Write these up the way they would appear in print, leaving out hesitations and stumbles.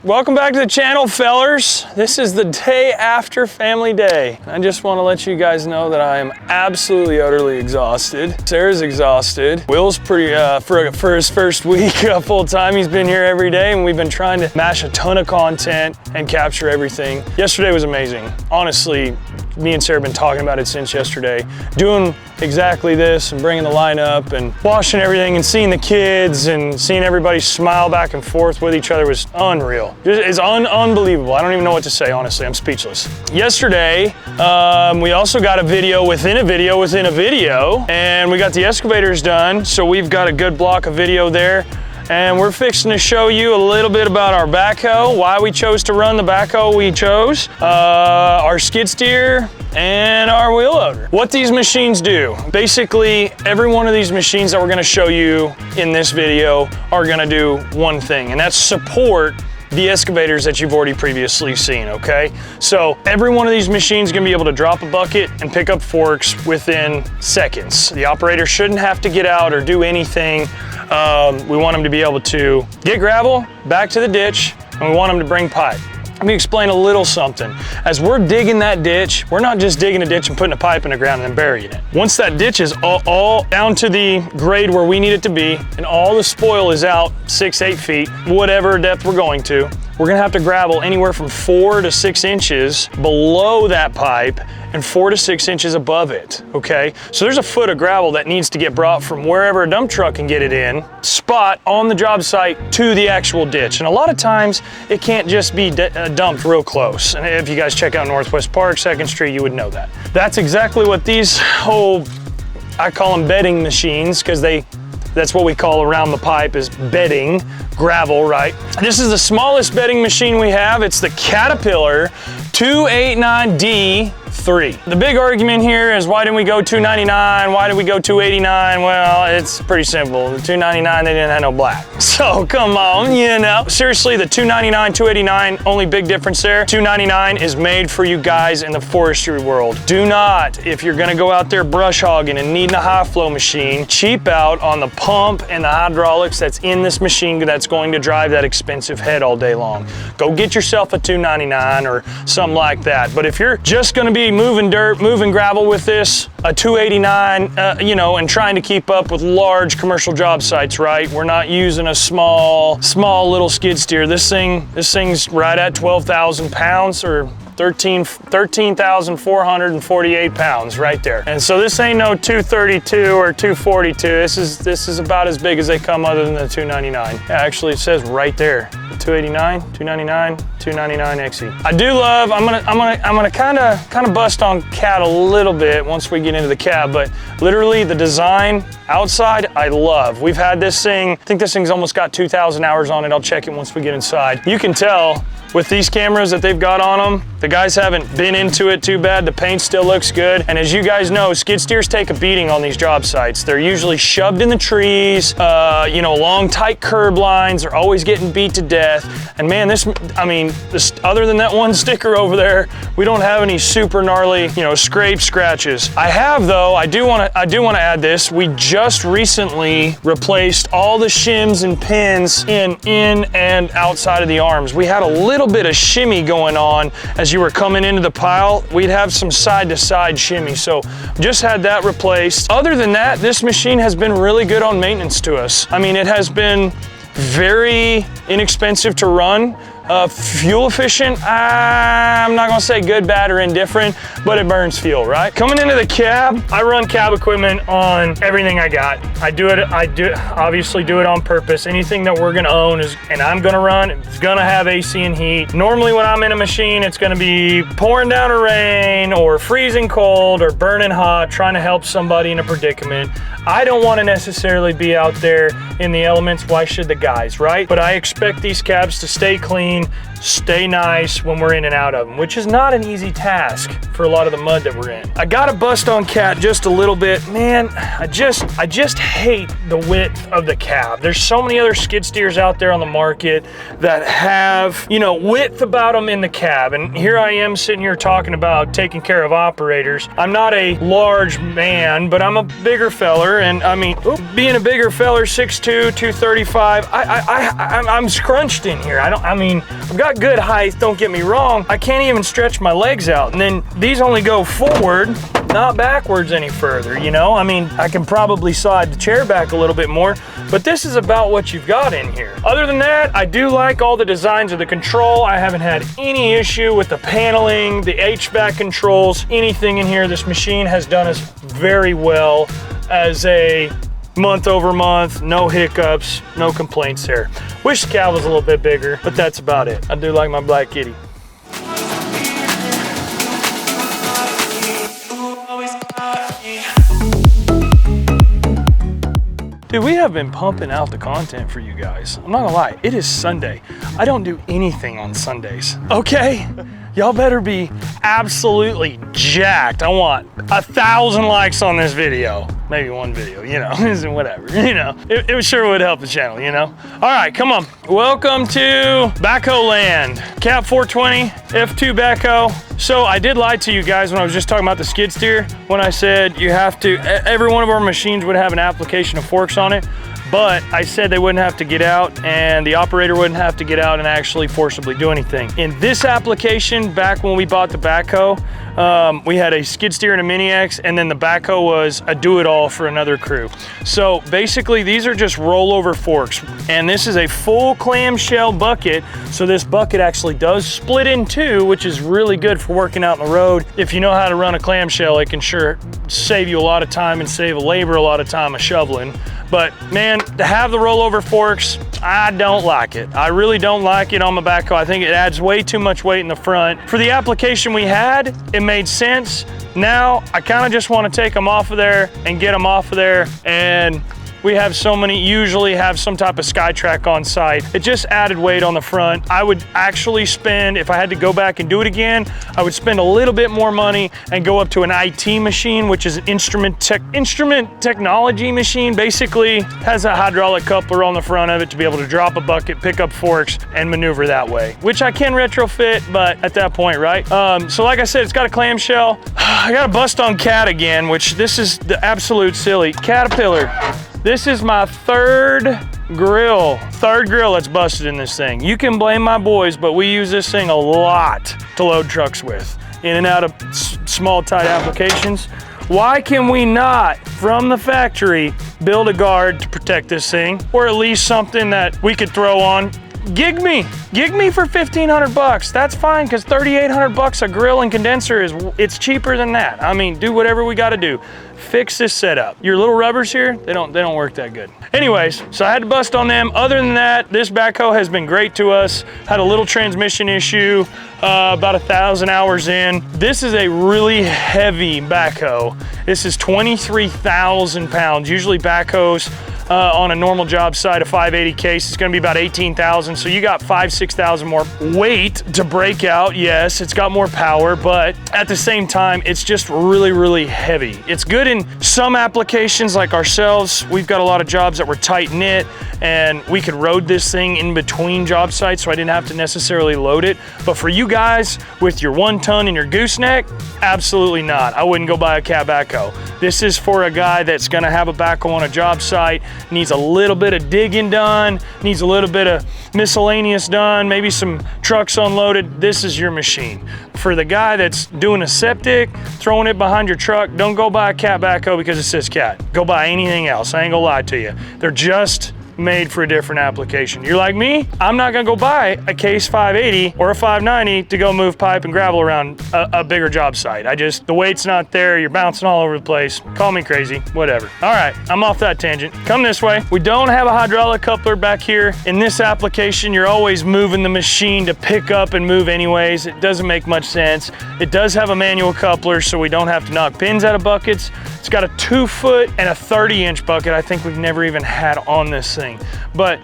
Welcome back to the channel, fellers. This is the day after family day. I just want to let you guys know that I am absolutely, utterly exhausted. Sarah's exhausted. Will's pretty, for his first week full time, he's been here every day and we've been trying to mash a ton of content and capture everything. Yesterday was amazing. Honestly, me and Sarah have been talking about it since yesterday. Doing exactly this and bringing the line up and washing everything and seeing the kids and seeing everybody smile back and forth with each other was unreal. It's unbelievable. I don't even know what to say, honestly. I'm speechless. Yesterday, we also got a video within a video within a video, and we got the excavators done, so we've got a good block of video there. And we're fixing to show you a little bit about our backhoe, why we chose to run the backhoe we chose, our skid steer, and our wheel loader. What these machines do. Basically, every one of these machines that we're gonna show you in this video are gonna do one thing, and that's support the excavators that you've already previously seen, okay? So every one of these machines is gonna be able to drop a bucket and pick up forks within seconds. The operator shouldn't have to get out or do anything. We want them to be able to get gravel back to the ditch, and we want them to bring pipe. Let me explain a little something. As we're digging that ditch, we're not just digging a ditch and putting a pipe in the ground and then burying it. Once that ditch is all down to the grade where we need it to be, and all the spoil is out 6-8 feet, whatever depth we're going to, we're gonna have to gravel anywhere from 4 to 6 inches below that pipe and 4 to 6 inches above it, okay? So there's a foot of gravel that needs to get brought from wherever a dump truck can get it in, spot on the job site to the actual ditch. And a lot of times it can't just be dumped real close. And if you guys check out Northwest Park, 2nd Street, you would know that. That's exactly what these whole, I call them bedding machines, because that's what we call around the pipe is bedding, gravel, right? This is the smallest bedding machine we have. It's the Caterpillar 289D3. The big argument here is why didn't we go 299? Why did we go 289? Well, it's pretty simple. The 299, they didn't have no black. So come on, you know. Seriously, the 299, 289, only big difference there. 299 is made for you guys in the forestry world. Do not, if you're gonna go out there brush hogging and needing a high flow machine, cheap out on the pump and the hydraulics that's in this machine that's going to drive that expensive head all day long. Go get yourself a 299 or something like that. But if you're just gonna be moving dirt, moving gravel with this, a 289, you know, and trying to keep up with large commercial job sites, right? We're not using a small little skid steer. This thing's right at 12,000 pounds or 13,448 pounds right there. And so this ain't no 232 or 242. This is about as big as they come other than the 299. Yeah, actually it says right there, 289, 299, 299 XE. I do love, I'm gonna kind of bust on Cat a little bit once we get into the cab, but literally the design outside, I love. We've had this thing, I think this thing's almost got 2,000 hours on it. I'll check it once we get inside. You can tell with these cameras that they've got on them, the guys haven't been into it too bad. The paint still looks good. And as you guys know, skid steers take a beating on these job sites. They're usually shoved in the trees, you know, along tight curb lines. They're always getting beat to death. And man, this, other than that one sticker over there, we don't have any super gnarly, you know, scratches. I have though, I do want to add this. We just recently replaced all the shims and pins in and outside of the arms. We had a little bit of shimmy going on as you were coming into the pile. We'd have some side to side shimmy, so just had that replaced. Other than that, this machine has been really good on maintenance to us. I mean, it has been very inexpensive to run. Fuel efficient, I'm not gonna say good, bad, or indifferent, but it burns fuel, right? Coming into the cab, I run cab equipment on everything I got. I obviously do it on purpose. Anything that we're gonna own and I'm gonna run, it's gonna have AC and heat. Normally when I'm in a machine, it's gonna be pouring down a rain or freezing cold or burning hot, trying to help somebody in a predicament. I don't wanna necessarily be out there in the elements. Why should the guys, right? But I expect these cabs to stay clean, stay nice when we're in and out of them, which is not an easy task for a lot of the mud that we're in. I gotta bust on Cat just a little bit. Man, I just hate the width of the cab. There's so many other skid steers out there on the market that have, you know, width about them in the cab. And here I am sitting here talking about taking care of operators. I'm not a large man, but I'm a bigger feller. And I mean, being a bigger feller, 6'2", 235, I'm scrunched in here. I mean, I've got good height, don't get me wrong. I can't even stretch my legs out. And then these only go forward, not backwards any further, you know? I mean, I can probably slide the chair back a little bit more, but this is about what you've got in here. Other than that, I do like all the designs of the control. I haven't had any issue with the paneling, the HVAC controls, anything in here. This machine has done us very well as a month over month, no hiccups, no complaints there. Wish the cab was a little bit bigger, but that's about it. I do like my black kitty. Dude, we have been pumping out the content for you guys. I'm not gonna lie, it is Sunday. I don't do anything on Sundays, okay? Y'all better be absolutely jacked. I want 1,000 likes on this video. Maybe one video, you know, whatever, you know. It sure would help the channel, you know? All right, come on. Welcome to backhoe land. Cat 420, F2 backhoe. So I did lie to you guys when I was just talking about the skid steer, when I said you have to, every one of our machines would have an application of forks on it, but I said they wouldn't have to get out and the operator wouldn't have to get out and actually forcibly do anything. In this application, back when we bought the backhoe, we had a skid steer and a Mini X, and then the backhoe was a do-it-all for another crew. So basically these are just rollover forks, and this is a full clamshell bucket. So this bucket actually does split in two, which is really good for working out on the road. If you know how to run a clamshell, it can sure save you a lot of time and save labor a lot of time of shoveling. But man, to have the rollover forks, I don't like it. I really don't like it on my backhoe. I think it adds way too much weight in the front. For the application we had, it made sense. Now, I kind of just want to take them off of there and get them off of there, and we have so many, usually have some type of SkyTrack on site. It just added weight on the front. I would actually spend, if I had to go back and do it again, I would spend a little bit more money and go up to an IT machine, which is an instrument technology machine. Basically has a hydraulic coupler on the front of it to be able to drop a bucket, pick up forks, and maneuver that way, which I can retrofit, but at that point, right? So like I said, it's got a clamshell. I got a bust on Cat again, which this is the absolute silly. Caterpillar. This is my third grill that's busted in this thing. You can blame my boys, but we use this thing a lot to load trucks with, in and out of small, tight applications. Why can we not, from the factory, build a guard to protect this thing, or at least something that we could throw on? Gig me for 1,500 bucks. That's fine, because 3,800 bucks a grill and condenser it's cheaper than that. I mean, do whatever we got to do. Fix this setup. Your little rubbers here, they don't work that good. Anyways, so I had to bust on them. Other than that, this backhoe has been great to us. Had a little transmission issue about 1,000 hours in. This is a really heavy backhoe. This is 23,000 pounds. Usually backhoes on a normal job site, a 580 case, it's gonna be about 18,000. So you got 6,000 more weight to break out. Yes, it's got more power, but at the same time, it's just really, really heavy. It's good in some applications like ourselves. We've got a lot of jobs that were tight knit, and we could road this thing in between job sites, so I didn't have to necessarily load it. But for you guys with your 1 ton and your gooseneck, absolutely not. I wouldn't go buy a Cat backhoe. This is for a guy that's gonna have a backhoe on a job site, needs a little bit of digging done, needs a little bit of miscellaneous done, maybe some trucks unloaded. This is your machine. For the guy that's doing a septic, throwing it behind your truck, don't go buy a Cat backhoe because it says Cat. Go buy anything else. I ain't gonna lie to you. They're just made for a different application. You're like me, I'm not gonna go buy a Case 580 or a 590 to go move pipe and gravel around a bigger job site. The weight's not there, you're bouncing all over the place. Call me crazy, whatever. All right, I'm off that tangent. Come this way. We don't have a hydraulic coupler back here. In this application, you're always moving the machine to pick up and move anyways. It doesn't make much sense. It does have a manual coupler, so we don't have to knock pins out of buckets. It's got a 2-foot and a 30-inch bucket. I think we've never even had on this thing. But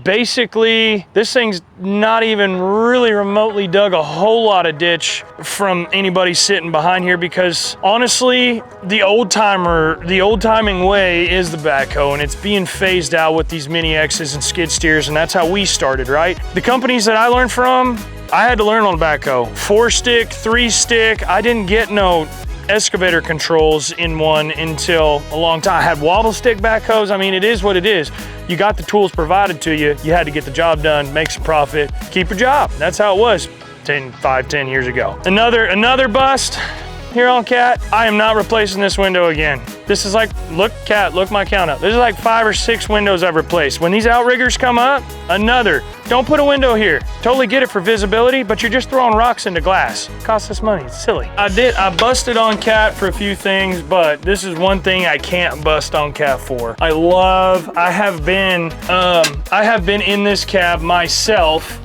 basically, this thing's not even really remotely dug a whole lot of ditch from anybody sitting behind here, because honestly, the old timing way is the backhoe, and it's being phased out with these Mini X's and skid steers, and that's how we started, right? The companies that I learned from, I had to learn on backhoe. 4-stick, 3-stick. I didn't get no excavator controls in one until a long time. I had wobble stick backhoes. I mean, it is what it is. You got the tools provided to you. You had to get the job done, make some profit, keep your job. That's how it was 5, 10 years ago. Another bust here on Cat. I am not replacing this window again. This is like, look Cat, look my count up. This is like 5 or 6 windows I've replaced. When these outriggers come up, another. Don't put a window here. Totally get it for visibility, but you're just throwing rocks into glass. It costs us money, it's silly. I busted on Cat for a few things, but this is one thing I can't bust on Cat for. I have been in this cab myself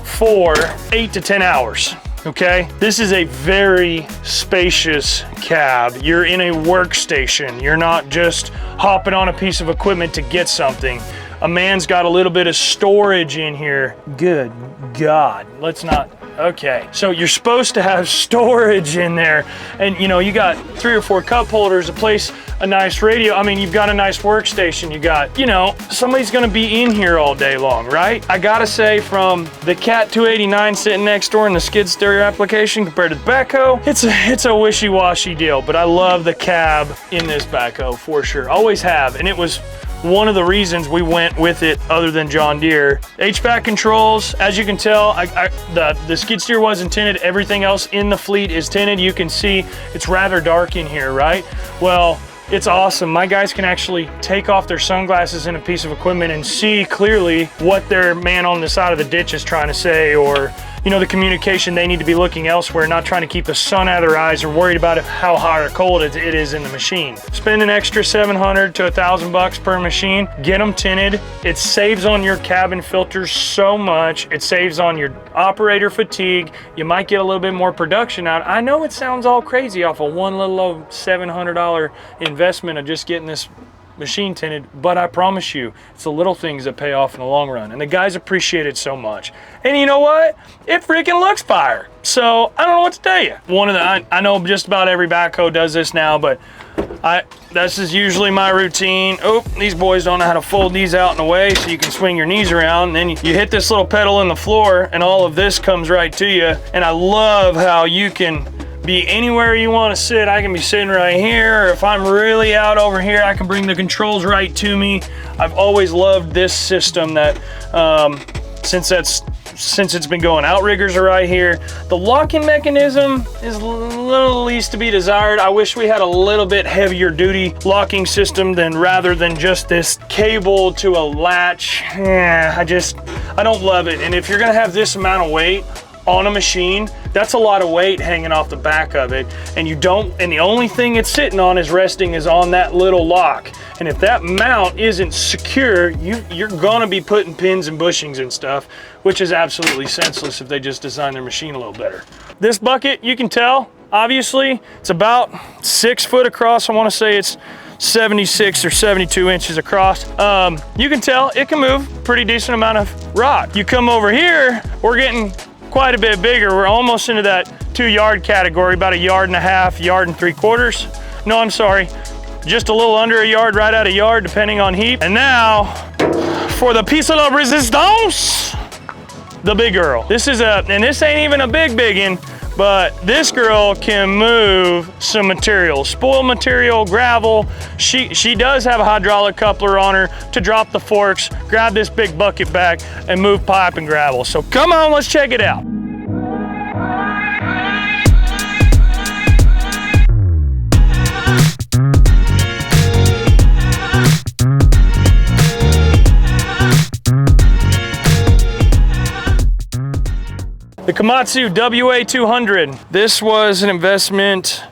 for 8 to 10 hours. Okay, this is a very spacious cab. You're in a workstation. You're not just hopping on a piece of equipment to get something. A man's got a little bit of storage in here. Good God, let's not. Okay, so you're supposed to have storage in there, and you know, you got 3 or 4 cup holders, a nice radio. I mean, you've got a nice workstation. You got, you know, somebody's gonna be in here all day long, right? I gotta say, from the Cat 289 sitting next door in the skid steer application compared to the backhoe, it's a wishy-washy deal, but I love the cab in this backhoe for sure. Always have, and it was one of the reasons we went with it other than John Deere. HVAC controls, as you can tell, the skid steer wasn't tinted. Everything else in the fleet is tinted. You can see it's rather dark in here, right? Well, it's awesome. My guys can actually take off their sunglasses in a piece of equipment and see clearly what their man on the side of the ditch is trying to say, or you know, the communication. They need to be looking elsewhere, not trying to keep the sun out of their eyes or worried about how hot or cold it is in the machine. Spend an extra $700 to $1,000 per machine, get them tinted. It saves on your cabin filters so much. It saves on your operator fatigue. You might get a little bit more production out. I know it sounds all crazy off of one little old $700 investment of just getting this machine tinted, but I promise you, it's the little things that pay off in the long run, and the guys appreciate it so much. And you know what? It freaking looks fire. So I don't know what to tell you. I know just about every backhoe does this now, but this is usually my routine. Oh, these boys don't know how to fold these out in a way so you can swing your knees around, and then you hit this little pedal in the floor and all of this comes right to you. And I love how you can be anywhere you want to sit. I can be sitting right here, or if I'm really out over here, I can bring the controls right to me. I've always loved this system that since it's been going. Outriggers are right here. The locking mechanism is a little least to be desired. I wish we had a little bit heavier duty locking system rather than just this cable to a latch. I don't love it. And if you're gonna have this amount of weight on a machine, that's a lot of weight hanging off the back of it, and the only thing it's sitting on is on that little lock. And if that mount isn't secure, you're gonna be putting pins and bushings and stuff, which is absolutely senseless if they just design their machine a little better. This bucket, you can tell, obviously, it's about 6 foot across. I wanna say it's 76 or 72 inches across. You can tell it can move a pretty decent amount of rock. You come over here, we're getting quite a bit bigger. We're almost into that 2 yard category, about 1.5 yards, 1 3/4. No, I'm sorry, just a little under a yard, right at a yard, depending on heat. And now for the piece of resistance, the big girl. This ain't even a big-in, but this girl can move some material, spoil material, gravel. She does have a hydraulic coupler on her to drop the forks, grab this big bucket back, and move pipe and gravel. So come on, let's check it out. The Komatsu WA200. This was an investment.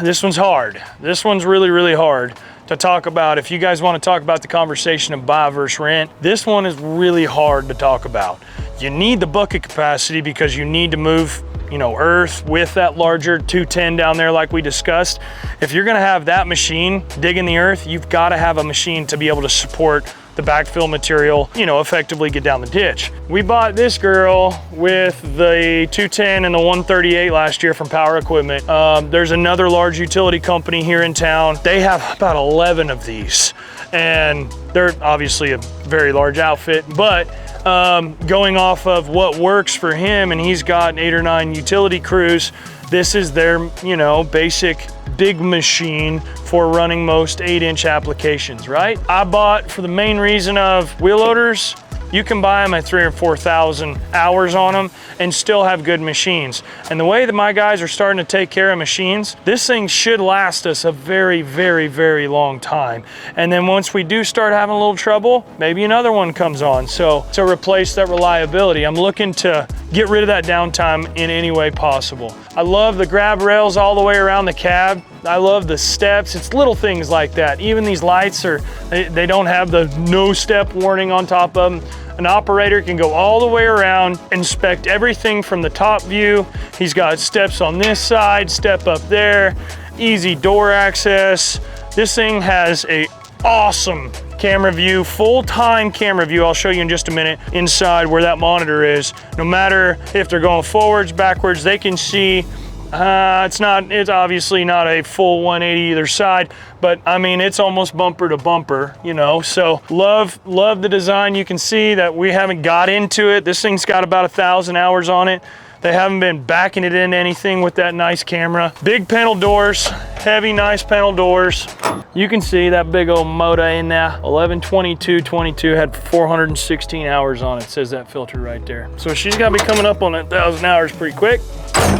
This one's hard. This one's really, really hard to talk about. If you guys want to talk about the conversation of buy versus rent, this one is really hard to talk about. You need the bucket capacity because you need to move, you know, earth with that larger 210 down there like we discussed. If you're gonna have that machine digging the earth, you've got to have a machine to be able to support the backfill material, you know, effectively get down the ditch. We bought this girl with the 210 and the 138 last year from Power Equipment. There's another large utility company here in town. They have about 11 of these, and they're obviously a very large outfit, but going off of what works for him, and he's got 8 or 9 utility crews, this is their, you know, basic big machine for running most 8-inch applications, right? I bought, for the main reason of wheel loaders, you can buy them at 3,000 or 4,000 hours on them and still have good machines. And the way that my guys are starting to take care of machines, this thing should last us a very, very, very long time. And then once we do start having a little trouble, maybe another one comes on. So to replace that reliability, I'm looking to get rid of that downtime in any way possible. I love the grab rails all the way around the cab. I love the steps. It's little things like that. Even these lights they don't have the no step warning on top of them. An operator can go all the way around, inspect everything from the top view. He's got steps on this side, step up there, easy door access. This thing has a awesome camera view, full-time camera view. I'll show you in just a minute inside where that monitor is. No matter if they're going forwards, backwards, they can see. It's obviously not a full 180 either side, but I mean, it's almost bumper to bumper, you know? So love the design. You can see that we haven't got into it. This thing's got about 1,000 hours on it. They haven't been backing it into anything with that nice camera. Big panel doors, heavy, nice panel doors. You can see that big old motor in there. 11/22/22 had 416 hours on it, says that filter right there. So she's gotta be coming up on that 1,000 hours pretty quick.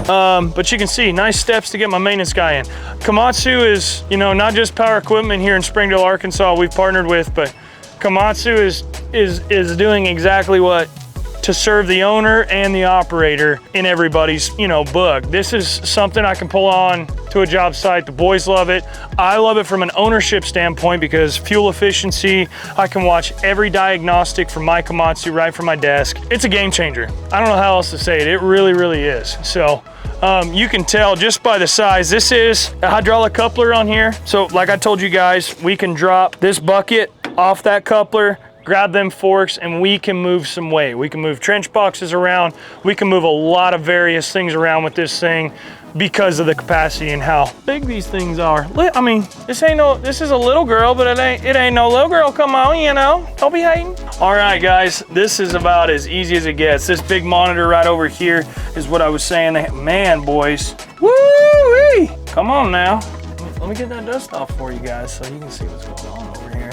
But you can see nice steps to get my maintenance guy in. Komatsu is, you know, not just power equipment here in Springdale, Arkansas we've partnered with, but Komatsu is doing exactly what to serve the owner and the operator in everybody's, you know, book. This is something I can pull on to a job site. The boys love it. I love it from an ownership standpoint because fuel efficiency, I can watch every diagnostic from my Komatsu right from my desk. It's a game changer. I don't know how else to say it. It really, really is. So you can tell just by the size. This is a hydraulic coupler on here. So like I told you guys, we can drop this bucket off that coupler, grab them forks, and we can move some weight. We can move trench boxes around. We can move a lot of various things around with this thing because of the capacity and how big these things are. I mean, this is a little girl, but it ain't no little girl, come on, you know? Don't be hating. All right, guys, this is about as easy as it gets. This big monitor right over here is what I was saying. Man, boys, woo-wee! Come on now. Let me get that dust off for you guys so you can see what's going on over here.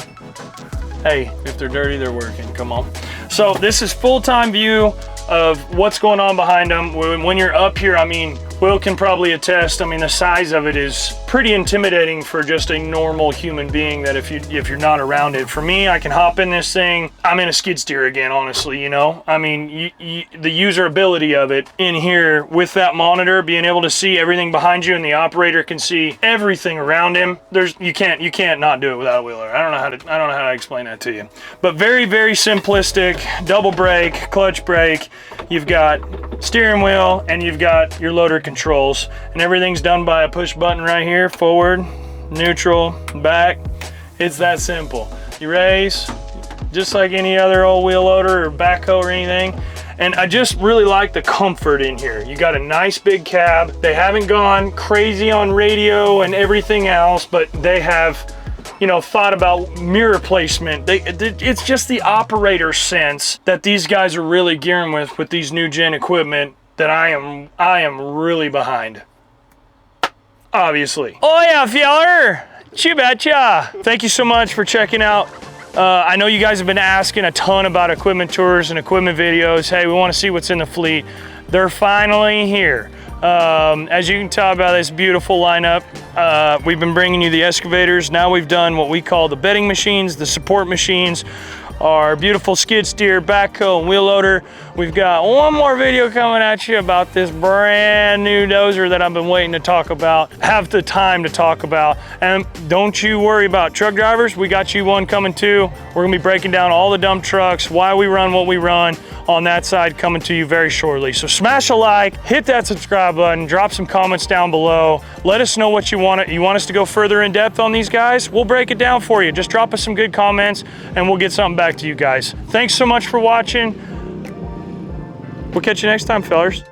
Hey, if they're dirty, they're working, come on. So this is full-time view of what's going on behind them. When you're up here, I mean, Will can probably attest, I mean, the size of it is pretty intimidating for just a normal human being that if you're not around it. For me, I can hop in this thing, I'm in a skid steer again, honestly, you know? I mean, the usability of it in here with that monitor, being able to see everything behind you and the operator can see everything around him. You can't not do it without a wheeler. I don't know how to explain that to you. But very, very simplistic, double brake, clutch brake. You've got steering wheel and you've got your loader controls, and everything's done by a push button right here, forward, neutral, back. It's that simple. You raise, just like any other old wheel loader or backhoe or anything. And I just really like the comfort in here. You got a nice big cab. They haven't gone crazy on radio and everything else, but they have, you know, thought about mirror placement. It's just the operator sense that these guys are really gearing with these new gen equipment that I am really behind. Obviously. Oh yeah, feller. You betcha. Thank you so much for checking out. I know you guys have been asking a ton about equipment tours and equipment videos. Hey, we want to see what's in the fleet. They're finally here. As you can tell by this beautiful lineup, we've been bringing you the excavators. Now we've done what we call the bedding machines, the support machines, our beautiful skid steer, backhoe, and wheel loader. We've got one more video coming at you about this brand new dozer that I've been waiting to talk about, have the time to talk about. And don't you worry about truck drivers, we got you one coming too. We're gonna be breaking down all the dump trucks, why we run what we run on that side, coming to you very shortly. So smash a like, hit that subscribe button, drop some comments down below. Let us know what you want. You want us to go further in depth on these guys? We'll break it down for you. Just drop us some good comments and we'll get something back to you guys. Thanks so much for watching. We'll catch you next time, fellers.